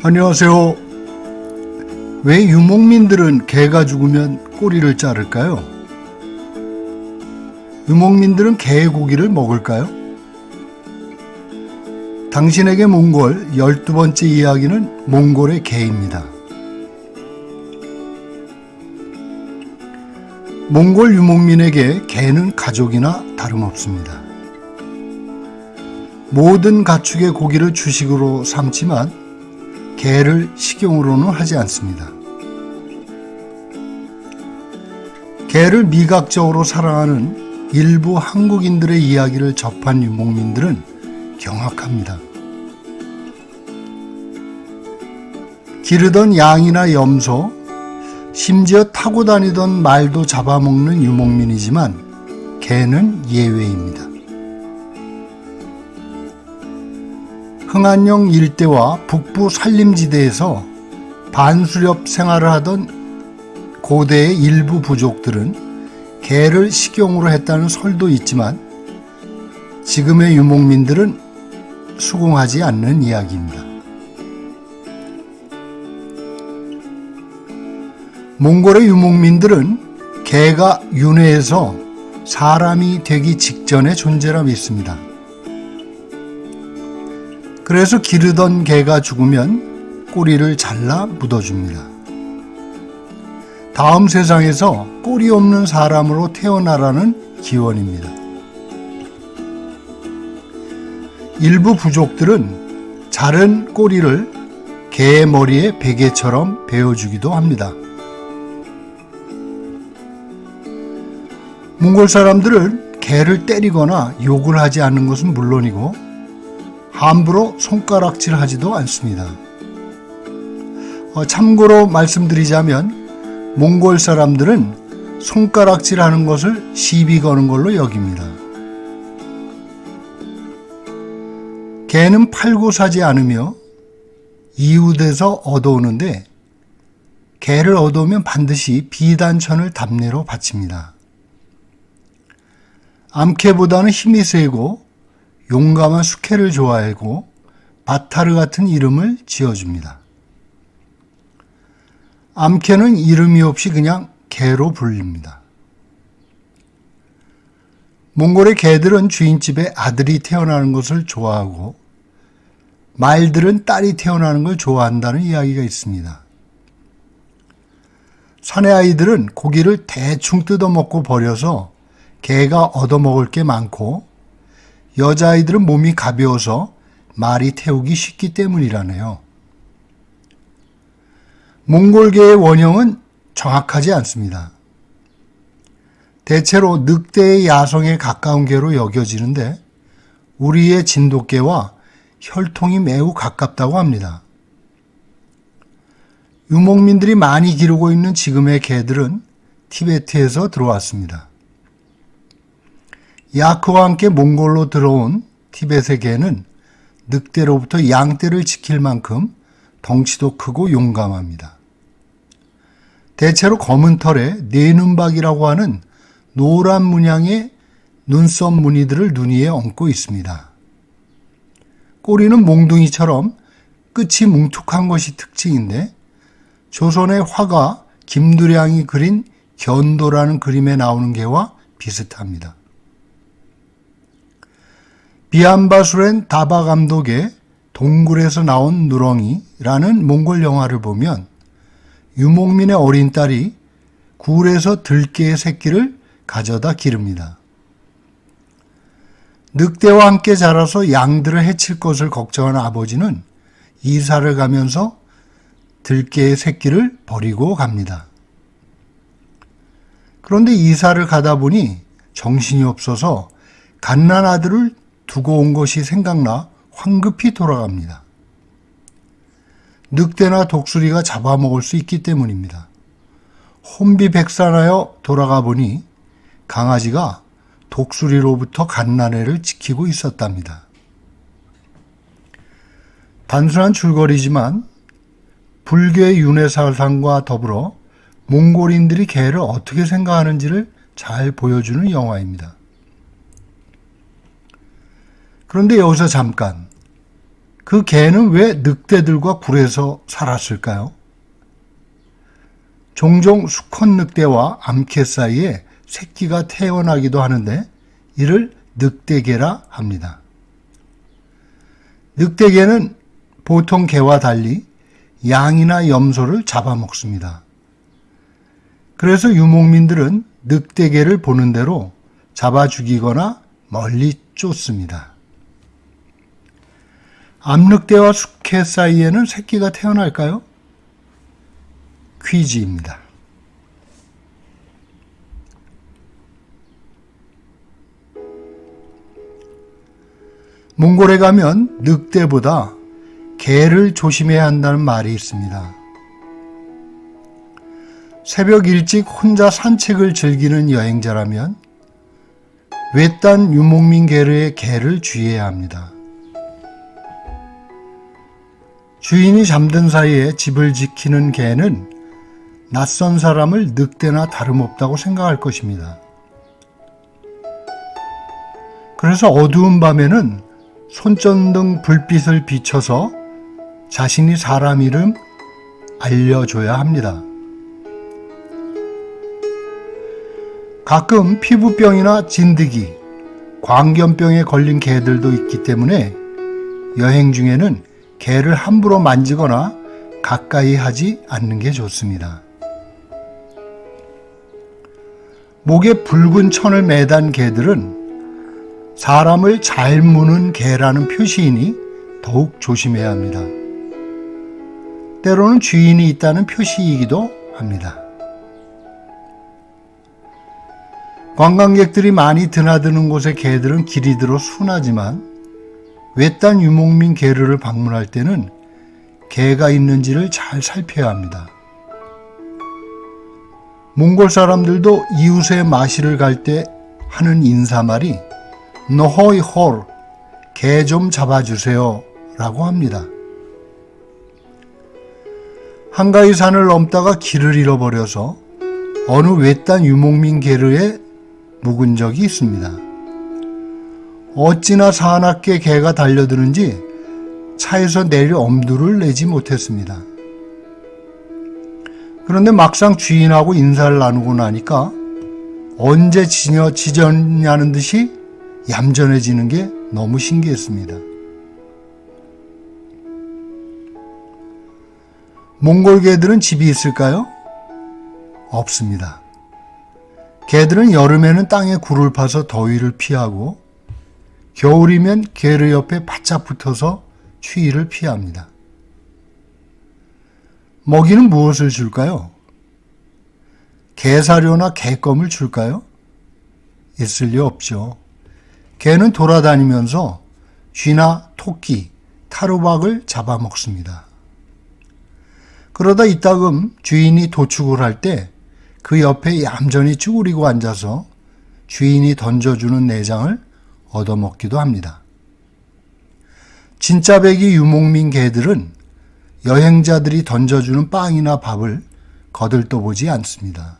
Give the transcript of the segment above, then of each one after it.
안녕하세요. 왜 유목민들은 개가 죽으면 꼬리를 자를까요? 유목민들은 개의 고기를 먹을까요? 당신에게 몽골 12번째 이야기는 몽골의 개입니다. 몽골 유목민에게 개는 가족이나 다름없습니다. 모든 가축의 고기를 주식으로 삼지만 개를 식용으로는 하지 않습니다. 개를 미각적으로 사랑하는 일부 한국인들의 이야기를 접한 유목민들은 경악합니다. 기르던 양이나 염소, 심지어 타고 다니던 말도 잡아먹는 유목민이지만 개는 예외입니다. 흥안령 일대와 북부 산림지대에서 반수렵 생활을 하던 고대의 일부 부족들은 개를 식용으로 했다는 설도 있지만 지금의 유목민들은 수긍하지 않는 이야기입니다. 몽골의 유목민들은 개가 윤회에서 사람이 되기 직전의 존재라 믿습니다. 그래서 기르던 개가 죽으면 꼬리를 잘라 묻어줍니다. 다음 세상에서 꼬리 없는 사람으로 태어나라는 기원입니다. 일부 부족들은 자른 꼬리를 개의 머리에 베개처럼 베어주기도 합니다. 몽골 사람들은 개를 때리거나 욕을 하지 않는 것은 물론이고 함부로 손가락질하지도 않습니다. 참고로 말씀드리자면 몽골 사람들은 손가락질하는 것을 시비 거는 걸로 여깁니다. 개는 팔고 사지 않으며 이웃에서 얻어오는데 개를 얻어오면 반드시 비단천을 답례로 바칩니다. 암캐보다는 힘이 세고 용감한 수캐를 좋아하고 바타르 같은 이름을 지어줍니다. 암캐는 이름이 없이 그냥 개로 불립니다. 몽골의 개들은 주인집에 아들이 태어나는 것을 좋아하고 말들은 딸이 태어나는 걸 좋아한다는 이야기가 있습니다. 사내 아이들은 고기를 대충 뜯어먹고 버려서 개가 얻어먹을 게 많고 여자아이들은 몸이 가벼워서 말이 태우기 쉽기 때문이라네요. 몽골계의 원형은 정확하지 않습니다. 대체로 늑대의 야성에 가까운 개로 여겨지는데 우리의 진돗개와 혈통이 매우 가깝다고 합니다. 유목민들이 많이 기르고 있는 지금의 개들은 티베트에서 들어왔습니다. 야크와 함께 몽골로 들어온 티벳의 개는 늑대로부터 양떼를 지킬 만큼 덩치도 크고 용감합니다. 대체로 검은 털에 내눈박이라고 하는 노란 문양의 눈썹 무늬들을 눈 위에 얹고 있습니다. 꼬리는 몽둥이처럼 끝이 뭉툭한 것이 특징인데 조선의 화가 김두량이 그린 견도라는 그림에 나오는 개와 비슷합니다. 비안바수렌 다바 감독의 동굴에서 나온 누렁이라는 몽골 영화를 보면 유목민의 어린 딸이 굴에서 들개의 새끼를 가져다 기릅니다. 늑대와 함께 자라서 양들을 해칠 것을 걱정하는 아버지는 이사를 가면서 들개의 새끼를 버리고 갑니다. 그런데 이사를 가다 보니 정신이 없어서 갓난 아들을 두고 온 것이 생각나 황급히 돌아갑니다. 늑대나 독수리가 잡아먹을 수 있기 때문입니다. 혼비백산하여 돌아가 보니 강아지가 독수리로부터 갓난애를 지키고 있었답니다. 단순한 줄거리지만 불교의 윤회사상과 더불어 몽골인들이 개를 어떻게 생각하는지를 잘 보여주는 영화입니다. 그런데 여기서 잠깐 그 개는 왜 늑대들과 굴에서 살았을까요? 종종 수컷 늑대와 암캐 사이에 새끼가 태어나기도 하는데 이를 늑대개라 합니다. 늑대개는 보통 개와 달리 양이나 염소를 잡아먹습니다. 그래서 유목민들은 늑대개를 보는 대로 잡아 죽이거나 멀리 쫓습니다. 암늑대와 수개 사이에는 새끼가 태어날까요? 퀴즈입니다. 몽골에 가면 늑대보다 개를 조심해야 한다는 말이 있습니다. 새벽 일찍 혼자 산책을 즐기는 여행자라면 외딴 유목민 계르의 개를 주의해야 합니다. 주인이 잠든 사이에 집을 지키는 개는 낯선 사람을 늑대나 다름없다고 생각할 것입니다. 그래서 어두운 밤에는 손전등 불빛을 비춰서 자신이 사람 이름 알려줘야 합니다. 가끔 피부병이나 진드기, 광견병에 걸린 개들도 있기 때문에 여행 중에는 개를 함부로 만지거나 가까이 하지 않는 게 좋습니다. 목에 붉은 천을 매단 개들은 사람을 잘 무는 개라는 표시이니 더욱 조심해야 합니다. 때로는 주인이 있다는 표시이기도 합니다. 관광객들이 많이 드나드는 곳의 개들은 길이들어 순하지만 외딴 유목민 계르를 방문할 때는 개가 있는지를 잘 살펴야 합니다. 몽골 사람들도 이웃의 마실을 갈 때 하는 인사말이 노호이 홀, 개 좀 잡아주세요 라고 합니다. 한가위 산을 넘다가 길을 잃어버려서 어느 외딴 유목민 계르에 묵은 적이 있습니다. 어찌나 사납게 개가 달려드는지 차에서 내려 엄두를 내지 못했습니다. 그런데 막상 주인하고 인사를 나누고 나니까 언제 지졌냐는 듯이 얌전해지는 게 너무 신기했습니다. 몽골 개들은 집이 있을까요? 없습니다. 개들은 여름에는 땅에 굴을 파서 더위를 피하고 겨울이면 게르 옆에 바짝 붙어서 추위를 피합니다. 먹이는 무엇을 줄까요? 개사료나 개껌을 줄까요? 있을 리 없죠. 개는 돌아다니면서 쥐나 토끼, 타로박을 잡아먹습니다. 그러다 이따금 주인이 도축을 할 때 그 옆에 얌전히 쭈그리고 앉아서 주인이 던져주는 내장을 얻어먹기도 합니다. 진짜 백이 유목민 개들은 여행자들이 던져주는 빵이나 밥을 거들떠보지 않습니다.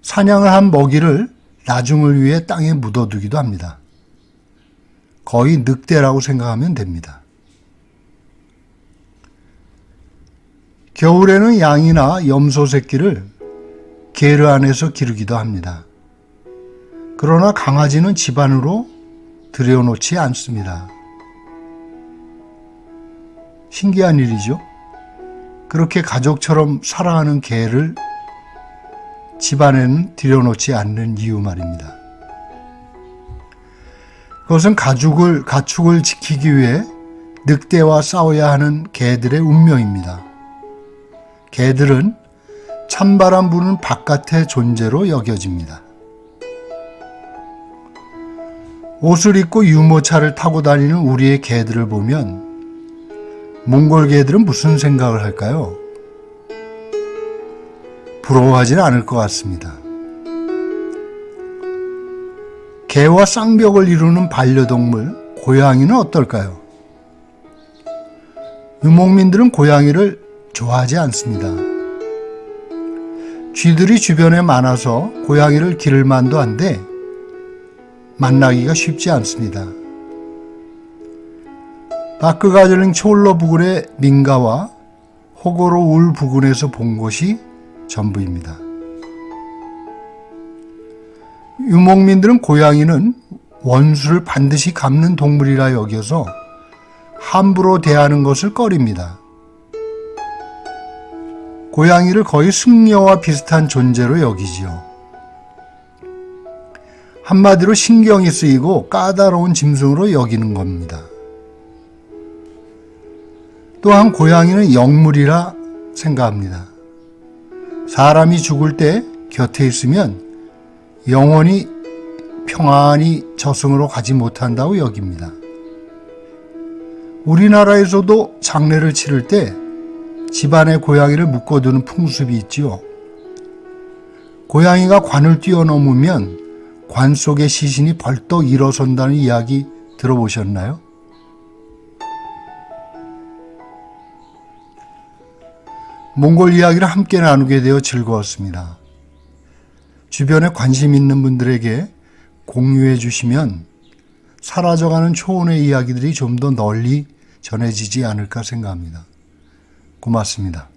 사냥을 한 먹이를 나중을 위해 땅에 묻어두기도 합니다. 거의 늑대라고 생각하면 됩니다. 겨울에는 양이나 염소 새끼를 게르 안에서 기르기도 합니다. 그러나 강아지는 집 안으로 들여놓지 않습니다. 신기한 일이죠. 그렇게 가족처럼 사랑하는 개를 집 안에는 들여놓지 않는 이유 말입니다. 그것은 가축을 지키기 위해 늑대와 싸워야 하는 개들의 운명입니다. 개들은 찬바람 부는 바깥의 존재로 여겨집니다. 옷을 입고 유모차를 타고 다니는 우리의 개들을 보면 몽골 개들은 무슨 생각을 할까요? 부러워하지는 않을 것 같습니다. 개와 쌍벽을 이루는 반려동물 고양이는 어떨까요? 유목민들은 고양이를 좋아하지 않습니다. 쥐들이 주변에 많아서 고양이를 기를만도 한데 만나기가 쉽지 않습니다. 다크가젤링 초울러 부근의 민가와 호거로 울 부근에서 본 것이 전부입니다. 유목민들은 고양이는 원수를 반드시 갚는 동물이라 여겨서 함부로 대하는 것을 꺼립니다. 고양이를 거의 승려와 비슷한 존재로 여기지요. 한마디로 신경이 쓰이고 까다로운 짐승으로 여기는 겁니다. 또한 고양이는 영물이라 생각합니다. 사람이 죽을 때 곁에 있으면 영원히 평안히 저승으로 가지 못한다고 여깁니다. 우리나라에서도 장례를 치를 때 집안에 고양이를 묶어두는 풍습이 있지요. 고양이가 관을 뛰어넘으면 관 속의 시신이 벌떡 일어선다는 이야기 들어보셨나요? 몽골 이야기를 함께 나누게 되어 즐거웠습니다. 주변에 관심 있는 분들에게 공유해 주시면 사라져가는 초원의 이야기들이 좀 더 널리 전해지지 않을까 생각합니다. 고맙습니다.